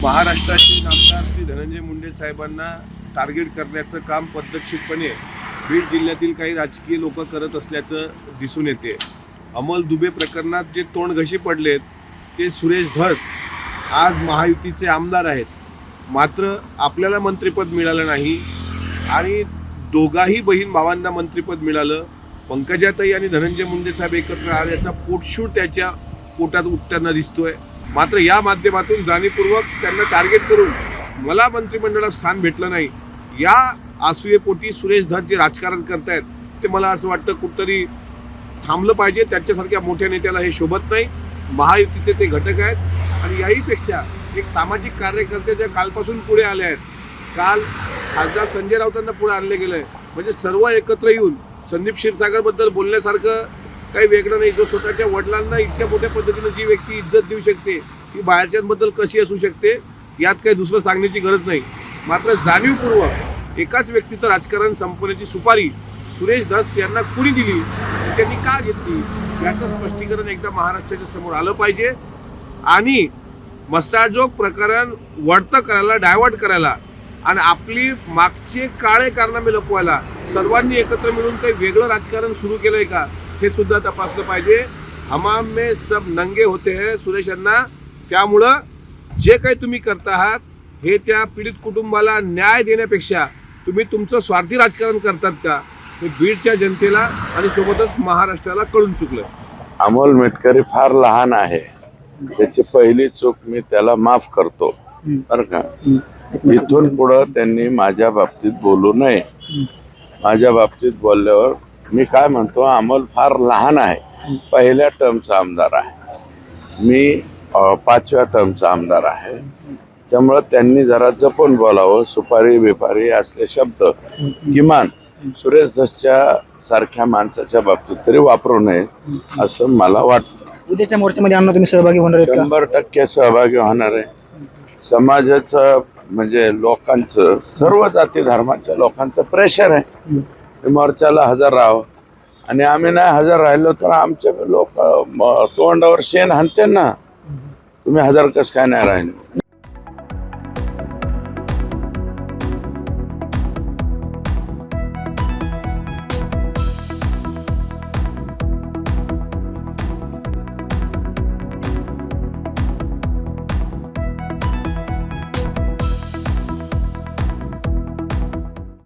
महाराष्ट्राचे नामदार श्री धनंजय मुंडे साहेबांना टार्गेट करण्याचं काम पद्धतशीरपणे बीड जिल्ह्यातील काही राजकीय लोक करत असल्याचं दिसून येते। अमोल दुबे प्रकरणात जे तोंडघशी पडलेत ते सुरेश धस आज महायुतीचे आमदार आहेत, मात्र आपल्याला मंत्रिपद मिळालं नाही आणि दोघाही बहीण भावांना मंत्रिपद मिळालं। पंकजाताई आणि धनंजय मुंडे साहेब एकत्र आल्याचा पोटशूळ त्याच्या पोटात उठताना दिसतोय। मात्र या माध्यमातून जाणीवपूर्वक त्यांना टार्गेट करून मला मंत्रिमंडळात स्थान भेटलं नाही या आसूयेपोटी सुरेश धस जे राजकारण करतायत ते मला असं वाटतं कुठतरी थांबलं पाहिजे। त्यांच्यासारख्या मोठ्या नेत्याला हे शोभत नाही। महायुतीचे ते घटक आहेत आणि याहीपेक्षा एक सामाजिक कार्यकर्ते जे कालपासून पुढे आले आहेत, काल खासदार संजय राऊतांना पुढे आणले गेलं आहे, म्हणजे सर्व एकत्र येऊन संदीप क्षीरसागरबद्दल बोलण्यासारखं काही वेगळं नाही। जो स्वतःच्या वडिलांना इतक्या मोठ्या पद्धतीनं जी व्यक्ती इज्जत देऊ शकते ती बाहेरच्यांबद्दल कशी असू शकते यात काही दुसरं सांगण्याची गरज नाही। मात्र जाणीवपूर्वक एकाच व्यक्तीचं राजकारण संपवण्याची सुपारी सुरेश धस यांना कुणी दिली, त्यांनी का घेतली याचं स्पष्टीकरण एकदा महाराष्ट्राच्या समोर आलं पाहिजे आणि मस्साजोग प्रकरण वळतं करायला, डायव्हर्ट करायला आणि आपली मागचे काळे कारनामे लपवायला सर्वांनी एकत्र मिळून काही वेगळं राजकारण सुरू केलंय का हे सुद्धा तपासलं पाहिजे। हमाम में सब नंगे होते हैं सुरेश अण्णा, त्यामुळं जे काही तुम्ही करता आहात हे त्या पीडित कुटुंबाला न्याय देण्यापेक्षा तुम्ही तुमचं स्वार्थी राजकारण करतात का हे बीडच्या जनतेला आणि सोबतच महाराष्ट्राला कळून चुकलं। अमोल मेटकरी फार लहान आहे, त्याची पहिली चूक मी त्याला माफ करतो बरं का। इथून पुढं त्यांनी माझ्या बाबतीत बोलू नये। माझ्या बाबतीत बोलल्यावर मी काय म्हणतो, अमोल फार लहान आहे, पहिल्या टर्मचा आमदार आहे, मी 5व्या टर्मचा आमदार आहे, त्यामुळं त्यांनी जरा जपून बोलावं। सुपारी बिपारी असले शब्द किमान सुरेश धसच्या सारख्या माणसाच्या बाबतीत तरी वापरू नये असं मला वाटतं। उद्याच्या मोर्चामध्ये अण्णा तुम्ही सहभागी होणार आहेत का? 100% सहभागी होणार आहे। समाजाचं म्हणजे लोकांचं, सर्व जाती धर्माच्या लोकांचं प्रेशर आहे मोर्चाला हजर राहावं आणि आम्ही नाही हजर राहिलो तर आमचे लोक तोंडावर शेण हाणते ना, तुम्ही हजर कसं काय नाही राहिले।